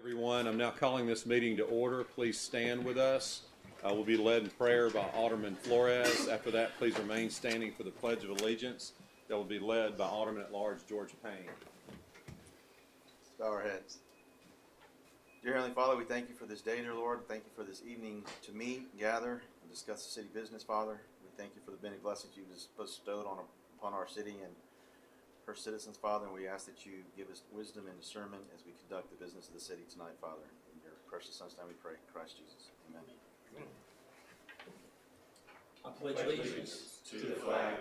Everyone, I'm now calling this meeting to order. Please stand with us. We'll be led in prayer by Alderman Flores. After that, please remain standing for the Pledge of Allegiance that will be led by Alderman-at-Large George Payne. Let's bow our heads. Dear Heavenly Father, we thank you for this day, dear Lord. Thank you for this evening to meet, gather, and discuss the city business, Father. We thank you for the many blessings you've bestowed upon our city and her citizens, Father, and we ask that you give us wisdom and discernment as we conduct the business of the city tonight, Father. In your precious Son's name we pray, Christ Jesus. Amen. I pledge allegiance to the flag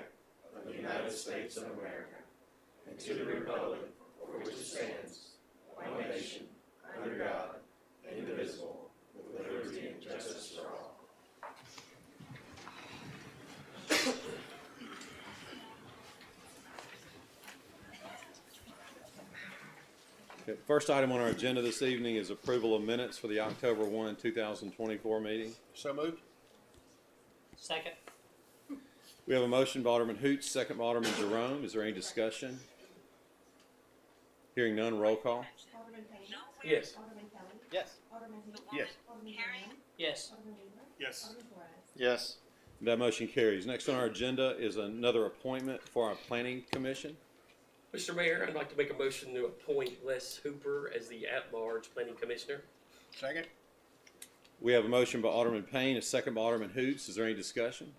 of the United States of America and to the republic for which it stands, one nation, under God, indivisible, with liberty and justice for all. Okay, first item on our agenda this evening is approval of minutes for the October 1, 2024 meeting. So moved. Second. We have a motion by Alderman Hoots, second by Alderman Jerome. Is there any discussion? Hearing none, roll call. Alderman Payne. Yes. Alderman Kelly. Yes. Alderman Hoots. Yes. Alderman Jerome. Yes. Alderman Weaver. Yes. Alderman Flores. Yes. That motion carries. Next on our agenda is another appointment for our Planning Commission. Mr. Mayor, I'd like to make a motion to appoint Les Hooper as the at-large planning commissioner. Second. We have a motion by Alderman Payne, a second by Alderman Hoots. Is there any discussion?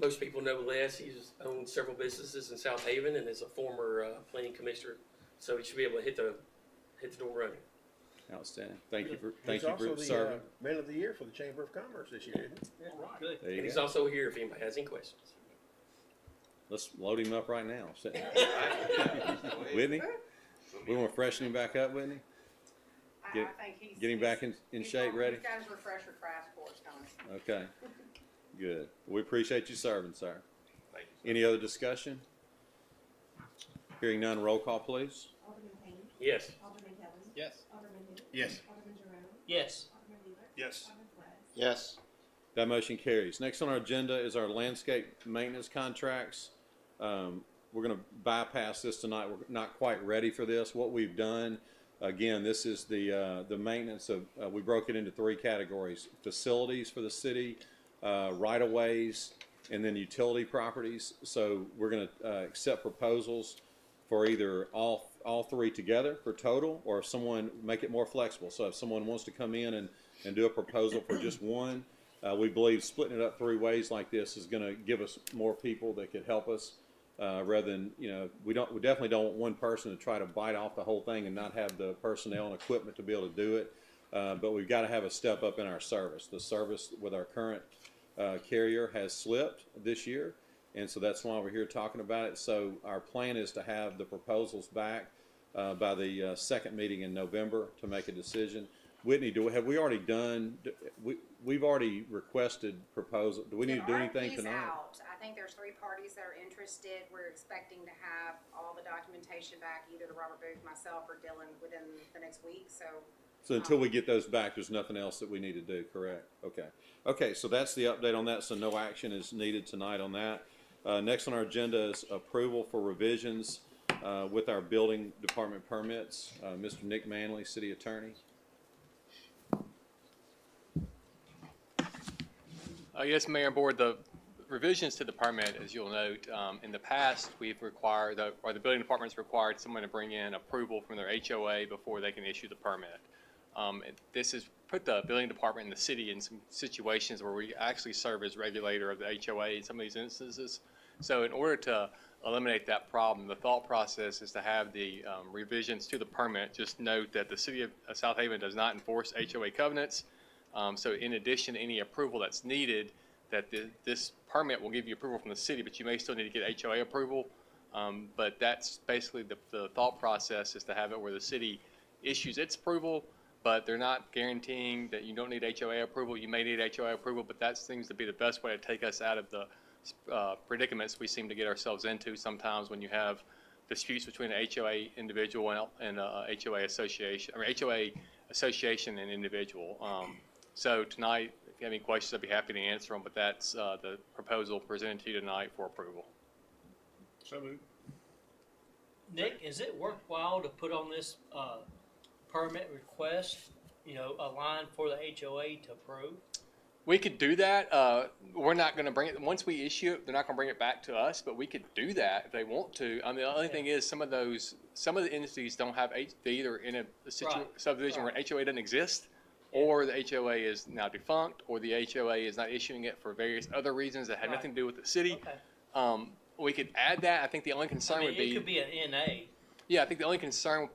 Most people know Les. He's owned several businesses in South Haven and is a former planning commissioner, so he should be able to hit the door running. Outstanding. Thank you for He's also the serving. Man of the Year for the Chamber of Commerce this year, isn't he? Good. There And you he's go. also here if anybody has any questions. Let's load him up right now. Whitney, we want to freshen him back up, Whitney. Get- I think he's Get him back in he's shape, on- ready? He's got his refresher crash course coming. Okay, good. We appreciate you serving, sir. Thank you. Any other discussion? Hearing none, roll call, please. Alderman Payne. Yes. Alderman Kelly. Yes. Alderman Hoots. Yes. Alderman Jerome. Yes. Alderman Weaver. Yes. Alderman Flores. Yes. That motion carries. Next on our agenda is our landscape maintenance contracts. We're going to bypass this tonight. We're not quite ready for this. What we've done, again, this is the maintenance of, we broke it into three categories: facilities for the city, right-of-ways, and then utility properties. So we're going to accept proposals for either all three together for total, or if someone, make it more flexible. So if someone wants to come in and do a proposal for just one, we believe splitting it up three ways like this is going to give us more people that could help us, rather than, we definitely don't want one person to try to bite off the whole thing and not have the personnel and equipment to be able to do it. But we've got to have a step up in our service. The service with our current carrier has slipped this year, and so that's why we're here talking about it. So our plan is to have the proposals back by the second meeting in November to make a decision. Whitney, have we already done? We've already requested proposal. Do we need to do anything The RFP's tonight? out. I think there's 3 parties that are interested. We're expecting to have all the documentation back, either to Robert Booth, myself, or Dylan within the next week. So until we get those back, there's nothing else that we need to do, correct? Okay. Okay, so that's the update on that, so no action is needed tonight on that. Next on our agenda is approval for revisions with our building department permits. Mr. Nick Manley, City Attorney. Yes, Mayor and Board, the revisions to the permit, as you'll note, in the past, we've required, or the building department's required someone to bring in approval from their HOA before they can issue the permit. This has put the building department and the city in some situations where we actually serve as regulator of the HOA in some of these instances. So in order to eliminate that problem, the thought process is to have the revisions to the permit. Just note that the city of South Haven does not enforce HOA covenants. So in addition to any approval that's needed, that this permit will give you approval from the city, but you may still need to get HOA approval. But that's basically the thought process, is to have it where the city issues its approval, but they're not guaranteeing that you don't need HOA approval. You may need HOA approval, but that seems to be the best way to take us out of the predicaments we seem to get ourselves into sometimes when you have disputes between an HOA individual and a HOA association, or HOA association and individual. So tonight, if you have any questions, I'd be happy to answer them, but that's the proposal presented to you tonight for approval. So moved. Nick, is it worthwhile to put on this permit request, a line for the HOA to approve? We could do that. We're not going to bring it, once we issue it, they're not going to bring it back to us, but we could do that if they want to. I mean, the only thing is some of the entities don't have, they either in a Right, subdivision where an HOA doesn't exist, or the HOA is now defunct, or the HOA is not issuing it for various other reasons that have Right. nothing to do with the city. Okay. We could add that. I think the only concern would It be, could be an NA. yeah, I think the only concern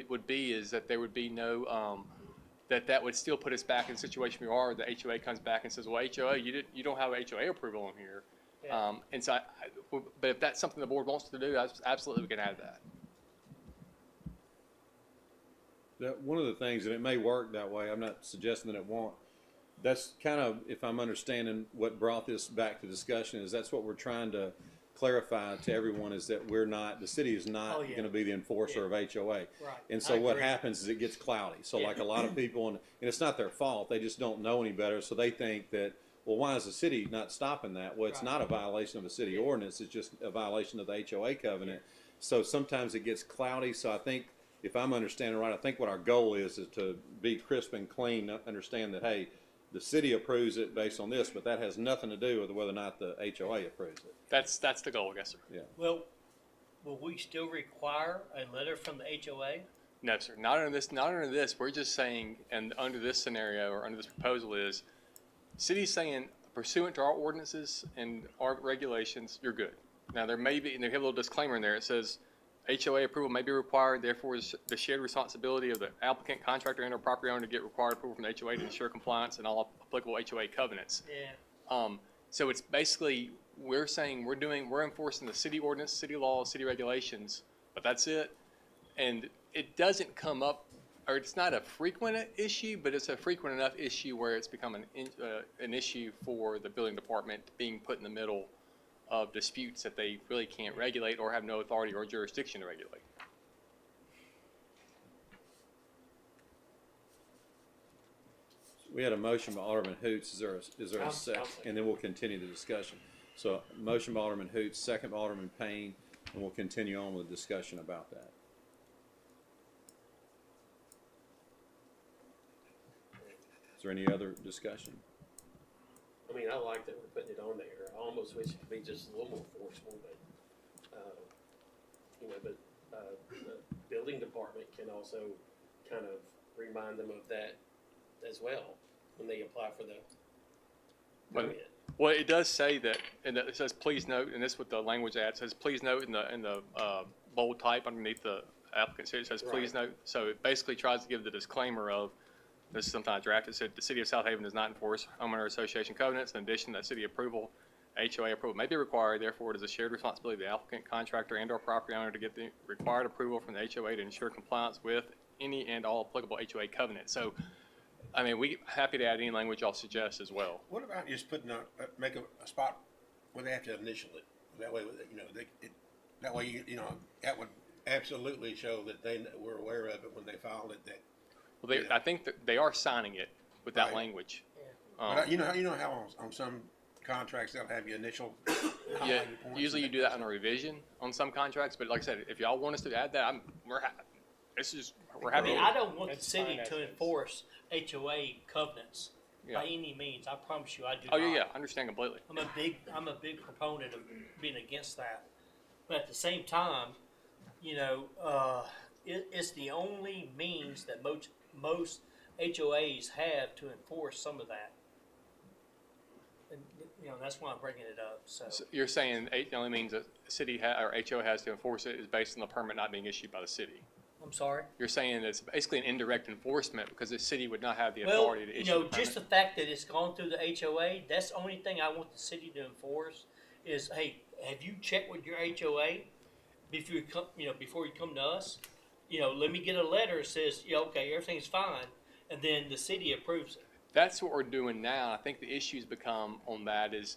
would be is that there would be no, that would still put us back in the situation we are. The HOA comes back and says, well, HOA, you don't have HOA approval on here. Yeah. And so, but if that's something the board wants to do, absolutely we can add that. One of the things, and it may work that way, I'm not suggesting that it won't. That's kind of, if I'm understanding what brought this back to discussion, is that's what we're trying to clarify to everyone, is that the city is not Oh, yeah. gonna be the enforcer of HOA. Right. And I so what agree. happens is it gets cloudy. So Yeah. like a lot of people, and it's not their fault, they just don't know any better, so they think that, well, why is the city not stopping that? Well, it's Right. not a violation of a city ordinance, it's just a violation of the HOA covenant. So sometimes it gets cloudy, so I think, if I'm understanding right, I think what our goal is to be crisp and clean, understand that, hey, the city approves it based on this, but that has nothing to do with whether or not the HOA approves it. That's the goal, yes, sir. Well, will we still require a letter from the HOA? No, sir, not under this. We're just saying, and under this scenario or under this proposal is, city's saying pursuant to our ordinances and our regulations, you're good. Now, there may be, and they have a little disclaimer in there. It says, HOA approval may be required, therefore is the shared responsibility of the applicant, contractor, and or property owner to get required approval from the HOA to ensure compliance and all applicable HOA covenants. Yeah. So it's basically, we're saying we're enforcing the city ordinance, city laws, city regulations, but that's it. And it doesn't come up, or it's not a frequent issue, but it's a frequent enough issue where it's become an issue for the building department being put in the middle of disputes that they really can't regulate or have no authority or jurisdiction to regulate. We had a motion by Alderman Hoots, is there a I'll second? second. And then we'll continue the discussion. So, motion by Alderman Hoots, second by Alderman Payne, and we'll continue on with the discussion about that. Is there any other discussion? I mean, I like that we're putting it on there. I almost wish it could be just a little more forceful, but, the building department can also kind of remind them of that as well when they apply for the Well, permit. Well, it does say that, and it says, please note, and this is what the language adds, says, please note in the bold type underneath the applicant, it says, please note. So it basically tries to give the disclaimer of, this is sometimes drafted, said, the city of South Haven does not enforce homeowner association covenants. In addition, that city approval, HOA approval may be required. Therefore, it is a shared responsibility of the applicant, contractor, and/or property owner to get the required approval from the HOA to ensure compliance with any and all applicable HOA covenants. So, I mean, we happy to add any language y'all suggest as well. What about just putting make a spot where they have to initial it? That way, that way, that would absolutely show that they were aware of it when they filed it. That, Well, I think that they are signing it with that Right. language. but you know how on some contracts they'll have you initial. Yeah, highlight your points usually you and do that on a revision on some contracts, but like I said, if y'all want us to add that, we're I happy. mean, I don't want the That's city fine as to is. enforce HOA covenants Yeah. by any means. I promise you, I do Oh, not. yeah, I understand completely. I'm a big proponent of being against that. But at the same time, it's the only means that most HOAs have to enforce some of that. And, that's why I'm bringing it up, so. So you're saying the only means that the city or HOA has to enforce it is based on the permit not being issued by the city. I'm sorry? You're saying it's basically an indirect enforcement because the city would not have the Well, authority to issue the just the permit. fact that it's gone through the HOA, that's the only thing I want the city to enforce is, hey, have you checked with your HOA before you come to us? Let me get a letter that says, yeah, okay, everything's fine, and then the city approves it. That's what we're doing now. I think the issues become on that is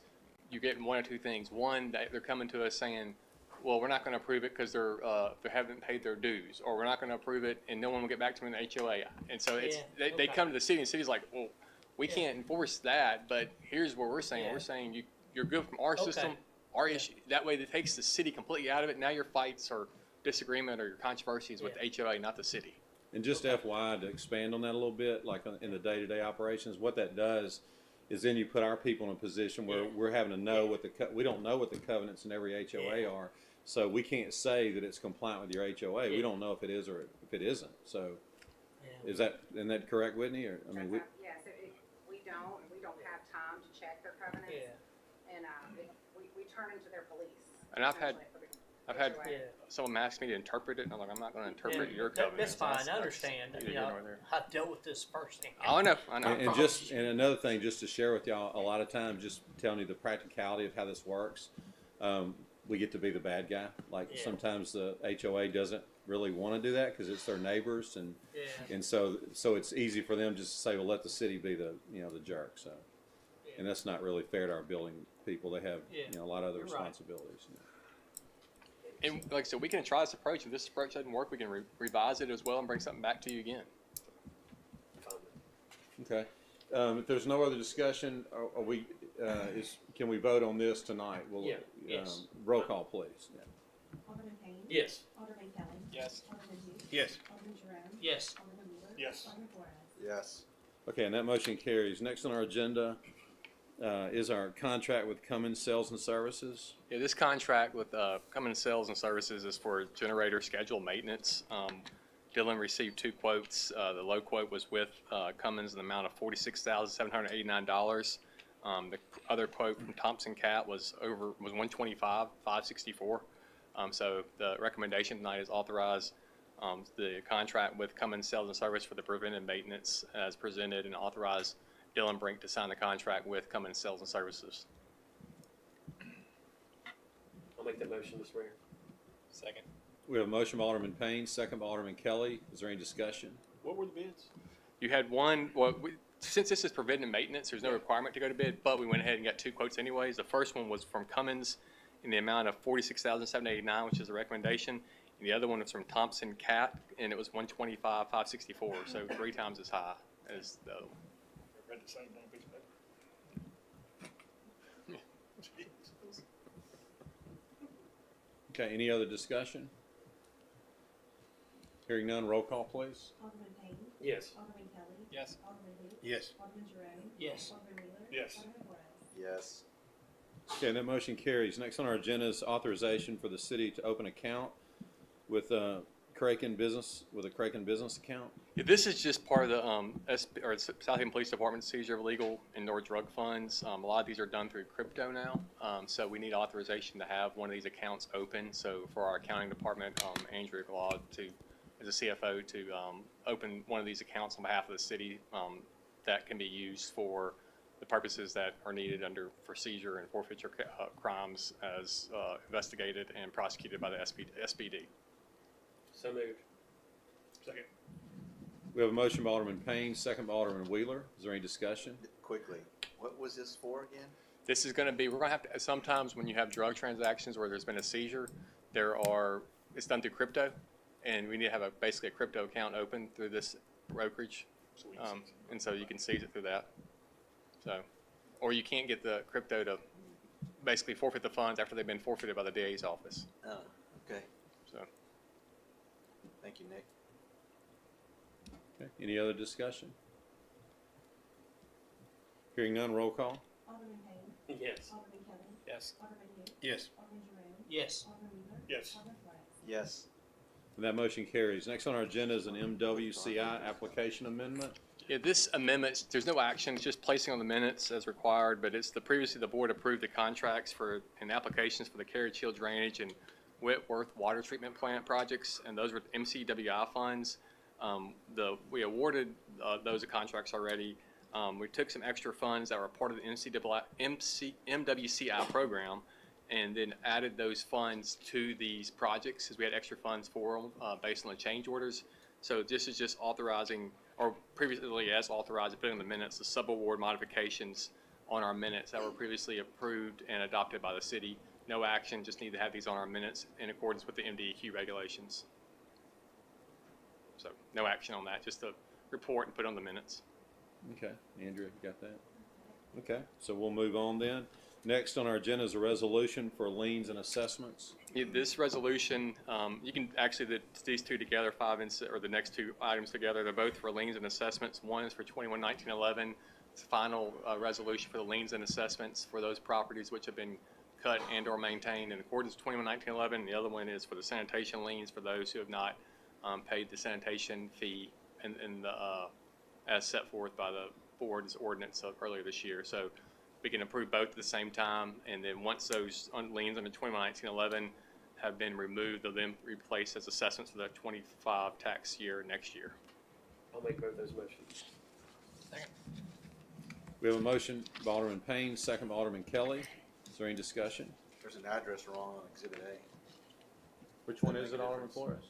you're getting one or two things. One, they're coming to us saying, well, we're not going to approve it because they haven't paid their dues, or we're not going to approve it and no one will get back to me in the HOA. And so Yeah, they okay. come to the city and the city's like, well, we can't enforce that, but here's what we're saying. Yeah. We're saying you're good from our Okay. system, our Yeah. issue. That way it takes the city completely out of it. Now your fights or disagreement or your controversies with the HOA, not the city. And just FYI, to expand on that a little bit, like in the day-to-day operations, what that does is then you put our people in a position where Yeah. we're having to know what we don't know what the covenants in every HOA Yeah. are. So we can't say that it's compliant with your HOA. Yeah. We don't know if it is or if it isn't. So Yeah. isn't that correct, Whitney? Or I mean, Yes, we don't have time to check their covenants. Yeah. And, we turn into their police. And I've had- essentially, for the I've had- HOA. Yeah. Someone asked me to interpret it, and I'm like, I'm not gonna interpret Yeah, your that- covenants. That's fine, I understand, neither you here know, nor there. I've dealt with this firsthand. Oh, I know, I know. and another thing, just to share with y'all, a lot of times, just telling you the practicality of how this works. We get to be the bad guy. Like Yeah. sometimes the HOA doesn't really want to do that because it's their neighbors, and Yeah, so it's easy for them just to say, well, let the city be the the jerk. So, and that's not really fair to our building people. They have Yeah. a lot of other You're right. responsibilities. And like I said, we can try this approach. If this approach doesn't work, we can revise it as well and bring something back to you again. Okay. If there's no other discussion, are we? Can we vote on this tonight? We'll, Yeah. Yes. Roll call, please. Yeah. Alderman Payne. Yes. Alderman Kelly. Yes. Alderman Hughes. Yes. Alderman Jerome. yes, Alderman Wheeler. Yes. Alderman Flores. Yes. Okay, and that motion carries. Next on our agenda is our contract with Cummins Sales and Services. Yeah, this contract with Cummins Sales and Services is for generator schedule maintenance. Dylan received 2 quotes. The low quote was with Cummins in the amount of $46,789. The other quote from Thompson Cat was $125,564. So the recommendation tonight is authorize the contract with Cummins Sales and Service for the preventive maintenance as presented, and authorize Dylan Brink to sign the contract with Cummins Sales and Services. I'll make that motion, Mr. Mayor. Second. We have a motion by Alderman Payne, second by Alderman Kelly. Is there any discussion? What were the bids? You had one, since this is preventive maintenance, there's no requirement to go to bid, but we went ahead and got 2 quotes anyways. The first one was from Cummins in the amount of $46,789, which is the recommendation. And the other one was from Thompson Cat, and it was $125,564, so 3 times as high as the other one. I read the same thing, piece of paper. Jesus. Okay, any other discussion? Hearing none, roll call, please. Alderman Payne. Yes. Alderman Kelly. Yes. Alderman Hughes. Yes. Alderman Jerome. yes, Alderman Wheeler. Yes. Alderman Flores. Yes. Okay, that motion carries. Next on our agenda is authorization for the city to open account with Kraken Business, with a Kraken Business account. Yeah, this is just part of the Southampton Police Department seizure of illegal indoor drug funds. A lot of these are done through crypto now, so we need authorization to have one of these accounts open. So for our accounting department, Andrea Glaud, as a CFO, to open one of these accounts on behalf of the city that can be used for the purposes that are needed for seizure and forfeiture crimes as investigated and prosecuted by the SPD. So moved. Second. We have a motion by Alderman Payne, second by Alderman Wheeler. Is there any discussion? Quickly, what was this for again? This is going to be, we're going to have to, sometimes when you have drug transactions where there's been a seizure, it's done through crypto, and we need to have basically a crypto account open through this brokerage. So we can seize it. And so you can seize it through that. So, or you can't get the crypto to basically forfeit the funds after they've been forfeited by the DA's office. Oh, okay. So, Thank you, Nick. Okay, any other discussion? Hearing none, roll call. Alderman Payne. Yes. Alderman Kelly. yes. Alderman Hughes. Yes. Alderman Jerome. yes, Alderman Wheeler. Yes. Alderman Flores. Yes. And that motion carries. Next on our agenda is an MWCI application amendment. Yeah, this amendment, there's no action, it's just placing on the minutes as required, but it's previously the board approved the contracts and applications for the Carriage Hill Drainage and Whitworth Water Treatment Plant projects, and those were MCWI funds. We awarded those contracts already. We took some extra funds that were part of the MWCI program and then added those funds to these projects because we had extra funds for them based on the change orders. So this is just authorizing, or previously as authorized, putting in the minutes, the subaward modifications on our minutes that were previously approved and adopted by the city. No action, just need to have these on our minutes in accordance with the MDEQ regulations. So no action on that, just a report and put on the minutes. Okay, Andrea, you got that? Okay, so we'll move on then. Next on our agenda is a resolution for liens and assessments. Yeah, this resolution, you can actually, these two together, or the next two items together, they're both for liens and assessments. One is for 21-1911. It's a final resolution for the liens and assessments for those properties which have been cut and or maintained in accordance with 21-1911. The other one is for the sanitation liens for those who have not paid the sanitation fee as set forth by the board's ordinance of earlier this year. So we can approve both at the same time, and then once those liens under 21-1911 have been removed, they'll then replace as assessments for the 25 tax year next year. I'll make both those motions. We have a motion by Alderman Payne, second by Alderman Kelly. Is there any discussion? There's an address wrong on Exhibit A. Which one is it, Alderman Flores?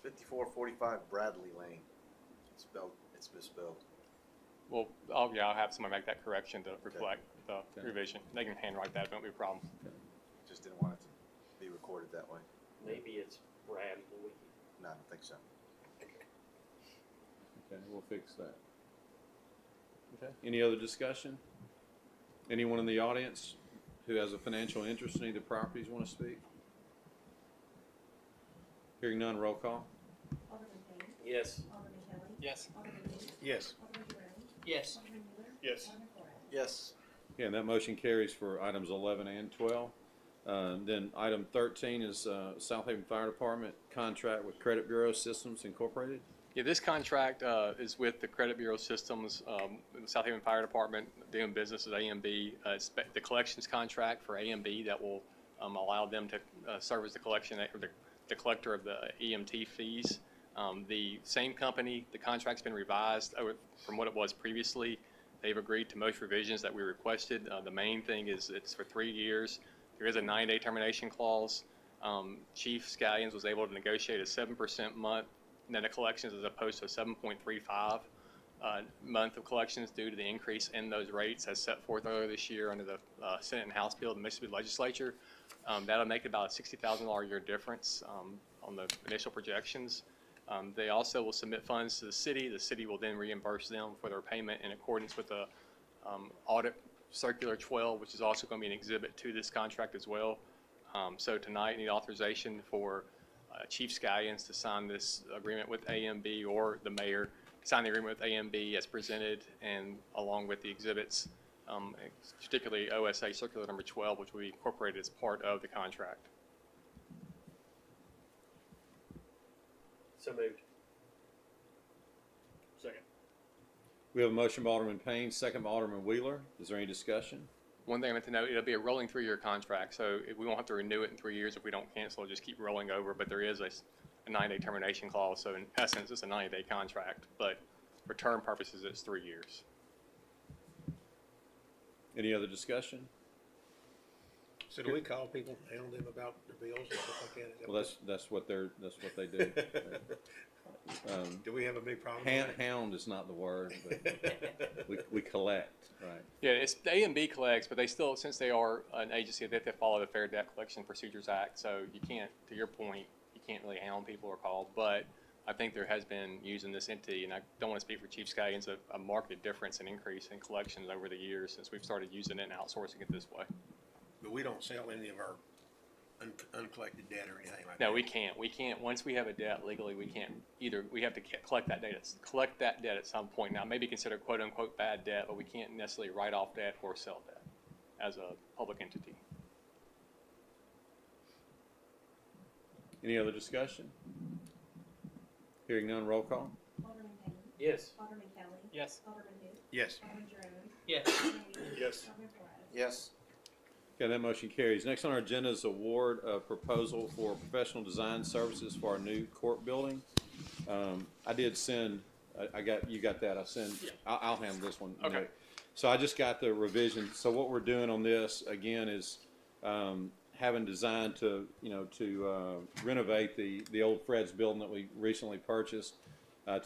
5445 Bradley Lane. It's misspelled. Well, I'll have someone make that correction to reflect the revision. They can handwrite that, it won't be a problem. Just didn't want it to be recorded that way. Maybe it's Brad Louis. No, I don't think so. Okay, we'll fix that. Okay. Any other discussion? Anyone in the audience who has a financial interest in any of the properties want to speak? Hearing none, roll call. Alderman Payne. Yes. Alderman Kelly. Yes. Alderman Who. Yes. Alderman Jerome. Yes. Alderman Wheeler. Yes. Alderman Flores. Yes. Yeah, and that motion carries for items 11 and 12. Then item 13 is South Haven Fire Department contract with Credit Bureau Systems Incorporated. Yeah, this contract is with the Credit Bureau Systems, the South Haven Fire Department, doing business as AMB. It's the collections contract for AMB that will allow them to serve as the the collector of the EMT fees. The same company, the contract's been revised from what it was previously. They've agreed to most revisions that we requested. The main thing is it's for 3 years. There is a 9-day termination clause. Chief Scallions was able to negotiate a 7% month net of collections as opposed to a 7.35 month of collections due to the increase in those rates as set forth earlier this year under the Senate and House bill of the Mississippi Legislature. That'll make about a $60,000 a year difference on the initial projections. They also will submit funds to the city. The city will then reimburse them for their payment in accordance with the audit circular 12, which is also going to be an exhibit to this contract as well. So tonight, I need authorization for Chief Scallions to sign this agreement with AMB, or the mayor sign the agreement with AMB as presented, and along with the exhibits, particularly OSA circular number 12, which will be incorporated as part of the contract. So moved. Second. We have a motion by Alderman Payne, second by Alderman Wheeler. Is there any discussion? One thing I meant to note, it'll be a rolling 3-year contract, so we won't have to renew it in 3 years if we don't cancel. It'll just keep rolling over, but there is a 9-day termination clause, so in essence, it's a 90-day contract, but for term purposes, it's 3 years. Any other discussion? So do we call people, handle them about their bills and stuff like that? Is that Well, what- that's what they do. Do we have a big problem? Hound is not the word, but we collect, right? Yeah, it's the AMB collects, but they still, since they are an agency, they have to follow the Fair Debt Collection Procedures Act. So you can't, to your point, you can't really hound people or call. But I think there has been, using this entity, and I don't want to speak for Chief Scallions, a marked difference in increase in collections over the years since we've started using it and outsourcing it this way. But we don't sell any of our uncollected debt or anything like that. No, we can't. We can't. Once we have a debt legally, we can't either. We have to collect that debt at some point. Now, maybe consider quote unquote bad debt, but we can't necessarily write off debt or sell debt as a public entity. Any other discussion? Hearing none, roll call. Alderman Payne. Yes. Alderman Kelly. Yes. Alderman Who. Yes. Alderman Jerome. Yes. Alderman Wheeler. Yes. Alderman Flores. Yes. Okay, that motion carries. Next on our agenda is award of proposal for professional design services for our new court building. I did send, you got that, I'll handle this one. Okay. So I just got the revision. So what we're doing on this, again, is having designed to renovate the old Fred's building that we recently purchased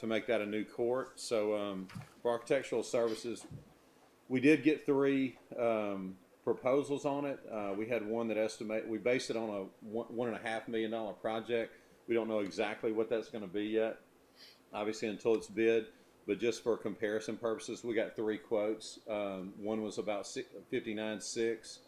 to make that a new court. So for architectural services, we did get 3 proposals on it. We had one that we based it on a $1.5 million project. We don't know exactly what that's going to be yet, obviously, until it's bid. but just for comparison purposes, we got 3 quotes. One was about 59.6,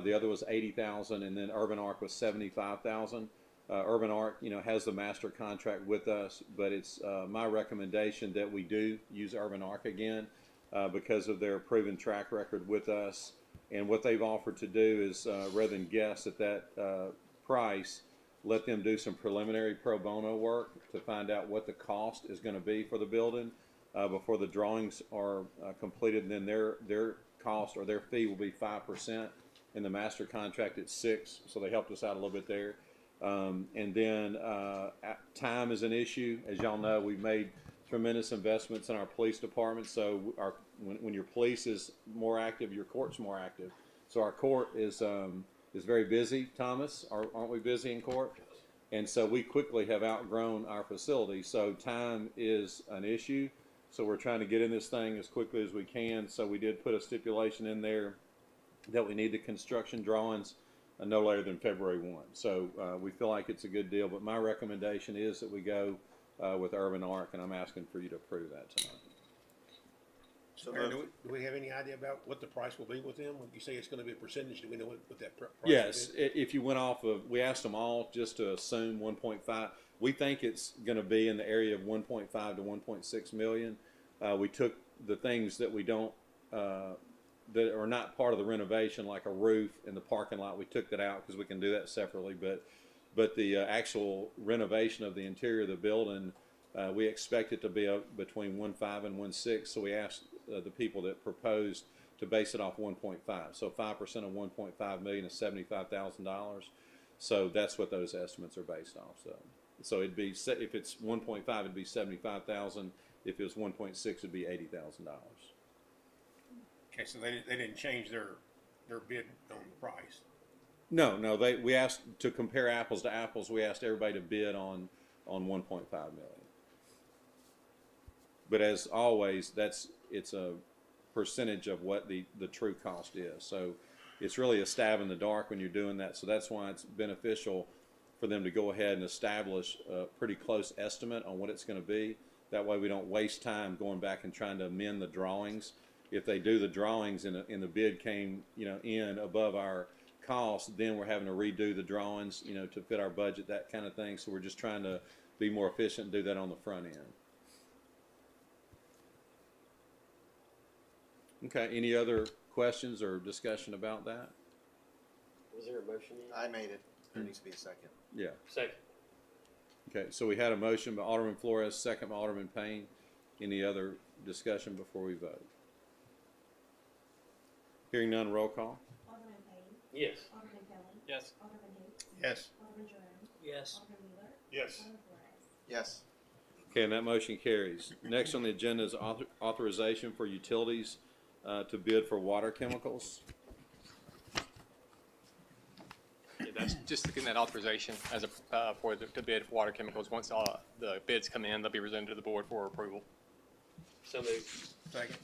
the other was 80,000, and then Urban Arc was 75,000. Urban Arc, has the master contract with us, but it's my recommendation that we do use Urban Arc again because of their proven track record with us. And what they've offered to do is, rather than guess at that price, let them do some preliminary pro bono work to find out what the cost is going to be for the building before the drawings are completed. And then their cost or their fee will be 5%. In the master contract, it's 6%. So they helped us out a little bit there. And then time is an issue. As y'all know, we've made tremendous investments in our police department. So when your police is more active, your court's more active. So our court is very busy. Thomas, aren't we busy in court? And so we quickly have outgrown our facility. So time is an issue. So we're trying to get in this thing as quickly as we can. So we did put a stipulation in there that we need the construction drawings no later than February 1. So we feel like it's a good deal. But my recommendation is that we go with Urban Arc, and I'm asking for you to approve that tonight. So Aaron, moved. do we have any idea about what the price will be with them? When you say it's gonna be a percentage, do we know what that price will be? Yes, if you went off of, we asked them all just to assume 1.5. We think it's going to be in the area of 1.5 to 1.6 million. We took the things that we don't, that are not part of the renovation, like a roof and the parking lot. We took that out because we can do that separately. But the actual renovation of the interior of the building, we expect it to be between 1.5 and 1.6. So we asked the people that proposed to base it off 1.5. So 5% of 1.5 million is $75,000. So that's what those estimates are based off. So it'd be, if it's 1.5, it'd be 75,000. If it was 1.6, it'd be $80,000. Okay, so they didn't change their bid on the price. No, we asked to compare apples to apples. We asked everybody to bid on 1.5 million. But as always, it's a percentage of what the true cost is. So it's really a stab in the dark when you're doing that. So that's why it's beneficial for them to go ahead and establish a pretty close estimate on what it's going to be. That way we don't waste time going back and trying to amend the drawings. If they do the drawings and the bid came, in above our cost, then we're having to redo the drawings, to fit our budget, that kind of thing. So we're just trying to be more efficient and do that on the front end. Okay, any other questions or discussion about that? Was there a motion yet? I made it. There needs to be a second. Yeah. Second. Okay, so we had a motion by Alderman Flores, second by Alderman Payne. Any other discussion before we vote? Hearing none, roll call. Alderman Payne. Yes. Alderman Kelly. Yes. Alderman Hoots. Yes. Alderman Jerome. Yes. Alderman Wheeler. Yes. Alderman Flores. Yes. Okay, and that motion carries. Next on the agenda is authorization for utilities to bid for water chemicals. Yeah, that's just getting that authorization as to bid for water chemicals. Once all the bids come in, they'll be presented to the board for approval. So moved. Second.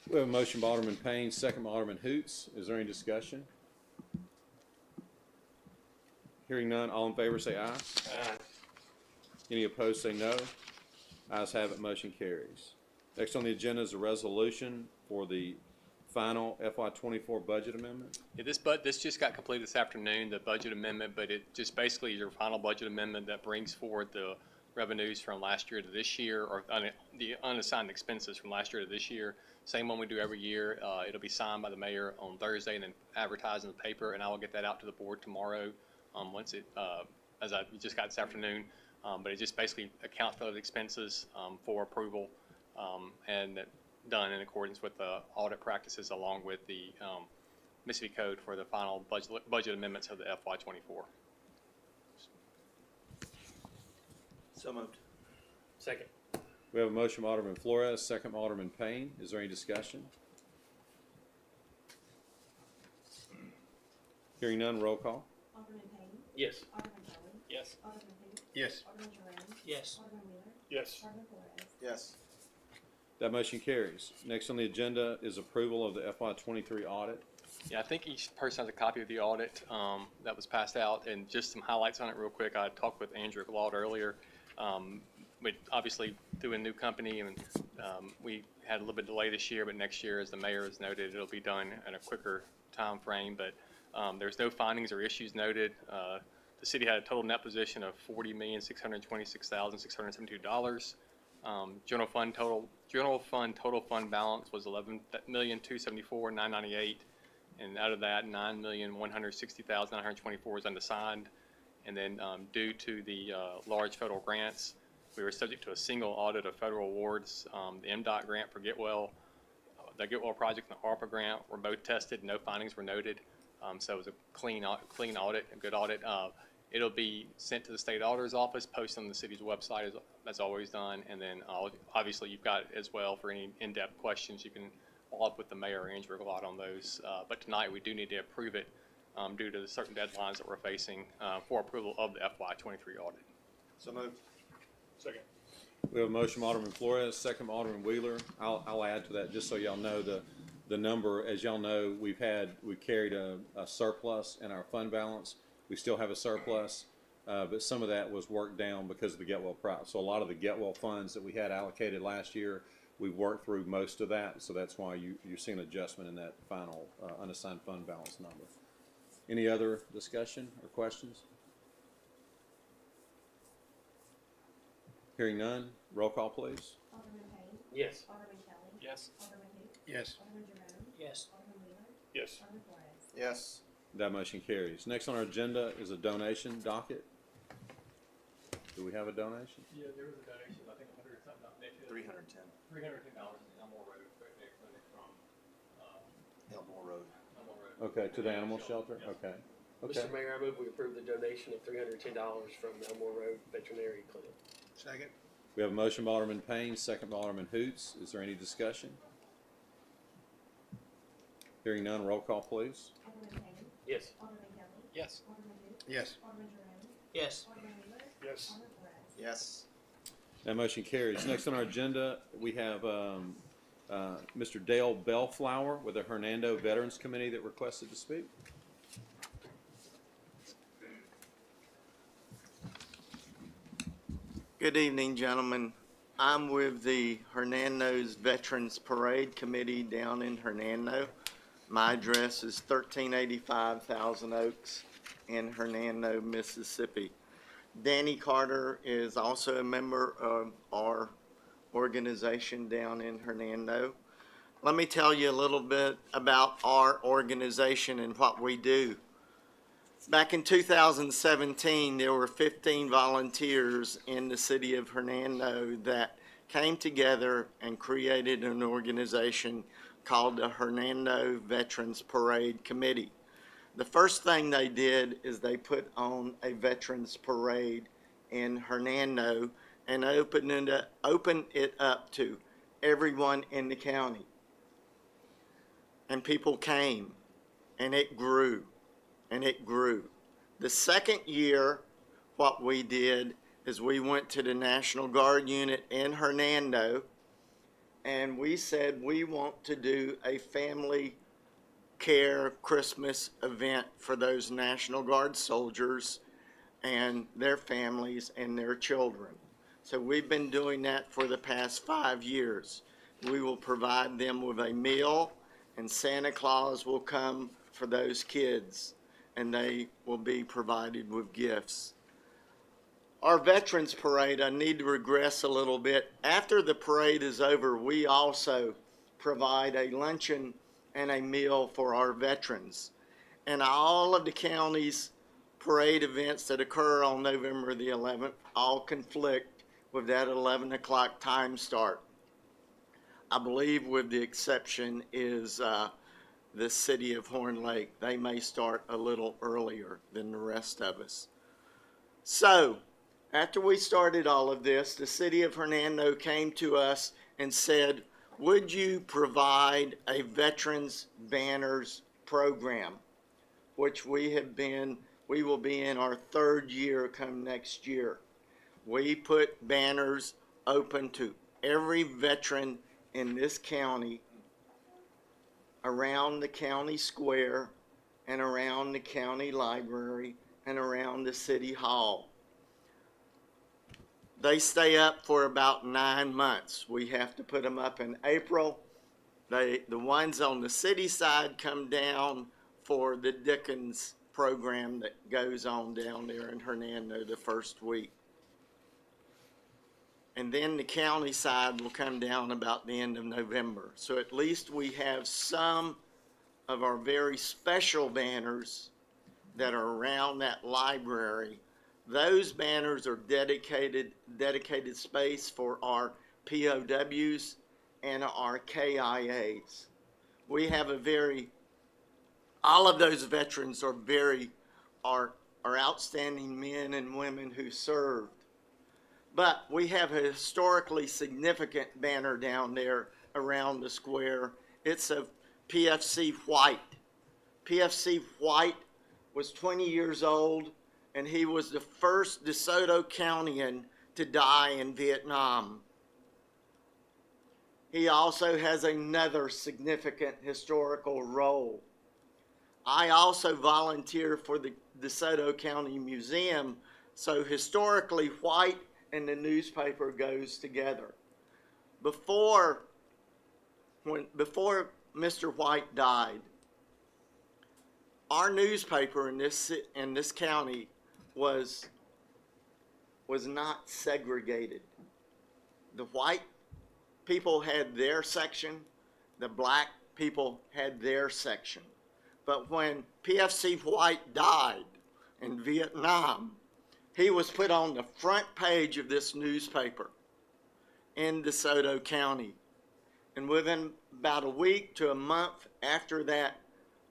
We have a motion by Alderman Payne, second by Alderman Hoots. Is there any discussion? Hearing none, all in favor say aye. Aye. Any opposed say no. Ayes have it, motion carries. Next on the agenda is a resolution for the final FY24 budget amendment. Yeah, this just got completed this afternoon, the budget amendment, but it just basically is your final budget amendment that brings forward the revenues from last year to this year, or the unassigned expenses from last year to this year. Same one we do every year. It'll be signed by the mayor on Thursday and then advertised in the paper, and I will get that out to the board tomorrow. Once it, as I just got this afternoon, but it just basically accounts for those expenses for approval and done in accordance with the audit practices along with the Mississippi Code for the final budget amendments of the FY24. So moved. Second. We have a motion by Alderman Flores, second by Alderman Payne. Is there any discussion? Hearing none, roll call. Alderman Payne. Yes. Alderman Kelly. Yes. Alderman Hoots. Yes. Alderman Jerome. Yes. Alderman Wheeler. Yes. Alderman Flores. Yes. That motion carries. Next on the agenda is approval of the FY23 audit. Yeah, I think each person has a copy of the audit that was passed out, and just some highlights on it real quick. I talked with Andrew Glaud earlier. we obviously through a new company, and we had a little bit of delay this year, but next year, as the mayor has noted, it'll be done in a quicker time frame. But there's no findings or issues noted. The city had a total net position of $40,626,672. General fund total fund balance was $11,274,998, and out of that, $9,160,924 is unassigned. And then due to the large federal grants, we were subject to a single audit of federal awards. The MDOT grant for Getwell, the Getwell project, and the ARPA grant were both tested. No findings were noted. So it was a clean audit, a good audit. It'll be sent to the state auditor's office, posted on the city's website as always done. And then obviously you've got as well for any in-depth questions, you can follow up with the mayor or Andrew a lot on those. But tonight we do need to approve it due to the certain deadlines that we're facing for approval of the FY23 audit. So moved. Second. We have a motion from Alderman Flores, second from Alderman Wheeler. I'll add to that, just so y'all know, the number, as y'all know, we carried a surplus in our fund balance. We still have a surplus, but some of that was worked down because of the Getwell project. So a lot of the Getwell funds that we had allocated last year, we've worked through most of that. So that's why you're seeing an adjustment in that final unassigned fund balance number. Any other discussion or questions? Hearing none, roll call, please. Alderman Payne. Yes. Alderman Kelly. Yes. Alderman who? Yes. Alderman Jerome. Yes. Alderman Wheeler. Yes. Alderman Flores. Yes. That motion carries. Next on our agenda is a donation docket. Do we have a donation? Yeah, there was a donation, I think $100-something, $310. $310 in Elmore Road Veterinary Clinic from Elmore Road. Elmore Road. Okay, to the animal shelter? Okay. Okay. Mr. Mayor, I move we approve the donation of $310 from the Elmore Road Veterinary Clinic. Second. We have a motion by Alderman Payne, second by Alderman Hoots. Is there any discussion? Hearing none, roll call, please. Alderman Payne. Yes. Alderman Kelly. Yes. Alderman who? Yes. Alderman Jerome. Yes. Alderman Wheeler. Yes. Alderman Flores. Yes. That motion carries. Next on our agenda, we have Mr. Dale Bellflower with the Hernando Veterans Committee that requested to speak. Good evening, gentlemen. I'm with the Hernando's Veterans Parade Committee down in Hernando. My address is 1385 Thousand Oaks in Hernando, Mississippi. Danny Carter is also a member of our organization down in Hernando. Let me tell you a little bit about our organization and what we do. Back in 2017, there were 15 volunteers in the city of Hernando that came together and created an organization called the Hernando Veterans Parade Committee. The first thing they did is they put on a veterans parade in Hernando and opened it up to everyone in the county. And people came, and it grew. And it grew. The second year, what we did is we went to the National Guard unit in Hernando, and we said we want to do a family care Christmas event for those National Guard soldiers and their families and their children. So we've been doing that for the past 5 years. We will provide them with a meal, and Santa Claus will come for those kids, and they will be provided with gifts. Our Veterans Parade, I need to regress a little bit. After the parade is over, we also provide a luncheon and a meal for our veterans. And all of the county's parade events that occur on November the 11th all conflict with that 11 o'clock time start. I believe with the exception is the city of Horn Lake. They may start a little earlier than the rest of us. So, after we started all of this, the city of Hernando came to us and said, would you provide a veterans banners program, which we will be in our third year come next year. We put banners open to every veteran in this county around the county square and around the county library and around the city hall. They stay up for about 9 months. We have to put them up in April. The ones on the city side come down for the Dickens program that goes on down there in Hernando the first week. And then the county side will come down about the end of November. So at least we have some of our very special banners that are around that library. Those banners are dedicated space for our POWs and our KIAs. We have all of those veterans are outstanding men and women who served. But we have a historically significant banner down there around the square. It's of PFC White. PFC White was 20 years old, and he was the first DeSoto Countyan to die in Vietnam. He also has another significant historical role. I also volunteer for the DeSoto County Museum, so historically White and the newspaper goes together. Before Mr. White died, our newspaper in this county was not segregated. The white people had their section, the black people had their section. But when PFC White died in Vietnam, he was put on the front page of this newspaper in DeSoto County. And within about a week to a month after that,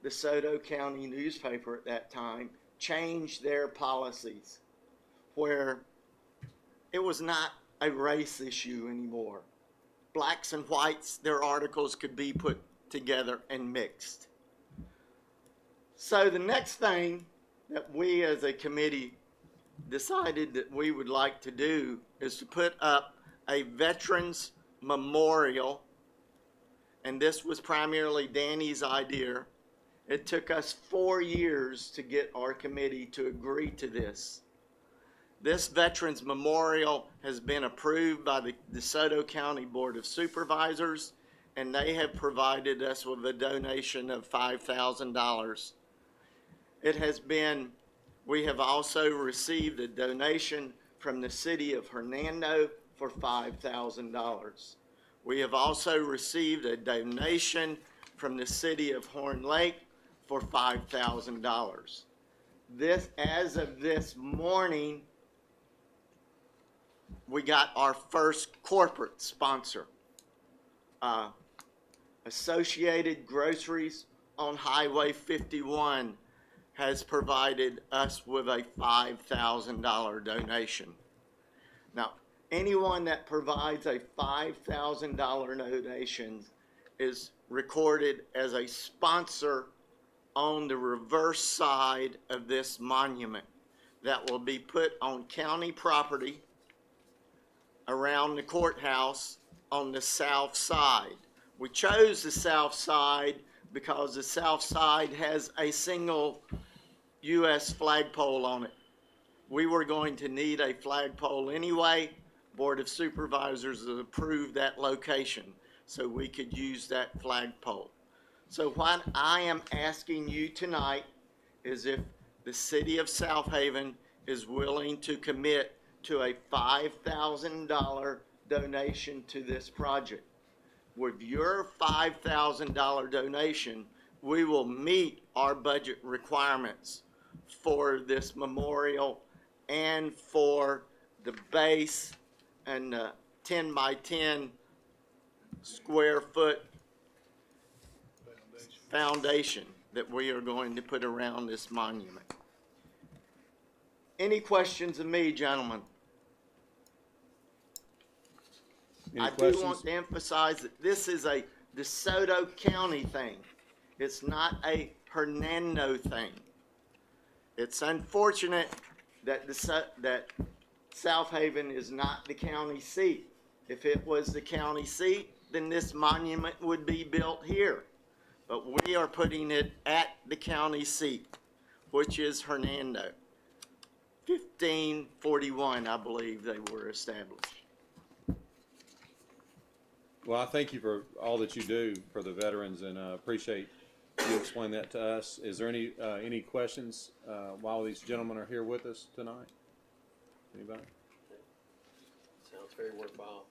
the DeSoto County newspaper at that time changed their policies where it was not a race issue anymore. Blacks and whites, their articles could be put together and mixed. So the next thing that we as a committee decided that we would like to do is to put up a veterans memorial, and this was primarily Danny's idea. It took us 4 years to get our committee to agree to this. This Veterans Memorial has been approved by the DeSoto County Board of Supervisors, and they have provided us with a donation of $5,000. We have also received a donation from the city of Hernando for $5,000. We have also received a donation from the city of Horn Lake for $5,000. As of this morning, we got our first corporate sponsor. Associated Groceries on Highway 51 has provided us with a $5,000 donation. Now, anyone that provides a $5,000 donation is recorded as a sponsor on the reverse side of this monument that will be put on county property around the courthouse on the south side. We chose the south side because the south side has a single U.S. flagpole on it. We were going to need a flagpole anyway. Board of Supervisors has approved that location so we could use that flagpole. So what I am asking you tonight is if the city of South Haven is willing to commit to a $5,000 donation to this project. With your $5,000 donation, we will meet our budget requirements for this memorial and for the base and the 10 by 10 square foot foundation that we are going to put around this monument. Any questions of me, gentlemen? Any I questions? do want to emphasize that this is a DeSoto County thing. It's not a Hernando thing. It's unfortunate that that South Haven is not the county seat. If it was the county seat, then this monument would be built here. But we are putting it at the county seat, which is Hernando. 1541, I believe they were established. Well, I thank you for all that you do for the veterans, and appreciate you explaining that to us. Is there any questions while these gentlemen are here with us tonight? Anybody? Sounds very worthwhile.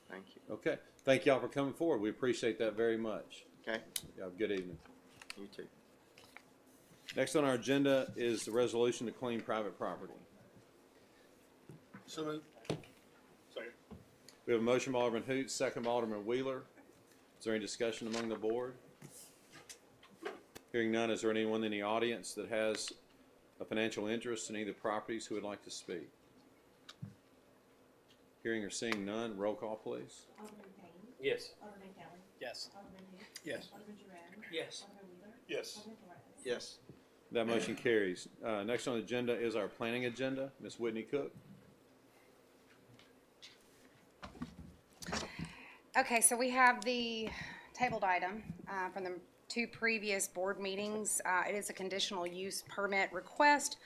Thank you. Okay. Thank y'all for coming forward. We appreciate that very much. Okay, Y'all have a good evening. you too. Next on our agenda is the resolution to clean private property. So moved. We have a motion by Alderman Hoots, second by Alderman Wheeler. Is there any discussion among the board? Hearing none, is there anyone in the audience that has a financial interest in any of the properties who would like to speak? Hearing or seeing none, roll call, please. Alderman Payne. Yes. Alderman Kelly. Yes. Alderman who? Yes. Alderman Jerome. Yes. Alderman Wheeler. Yes. Alderman Flores. Yes. That motion carries. Next on the agenda is our planning agenda. Ms. Whitney Cook. Okay, so we have the tabled item from the two previous board meetings. It is a conditional use permit request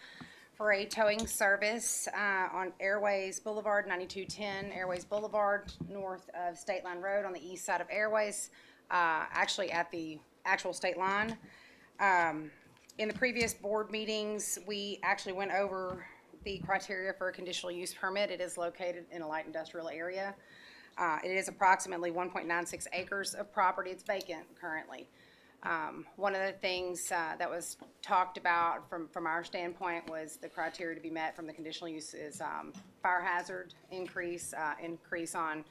for a towing service on Airways Boulevard, 9210 Airways Boulevard, north of State Line Road on the east side of Airways, actually at the actual state line. In the previous board meetings, we actually went over the criteria for a conditional use permit. It is located in a light industrial area. It is approximately 1.96 acres of property. It's vacant currently. One of the things that was talked about from our standpoint was the criteria to be met from the conditional use is fire hazard increase, increase on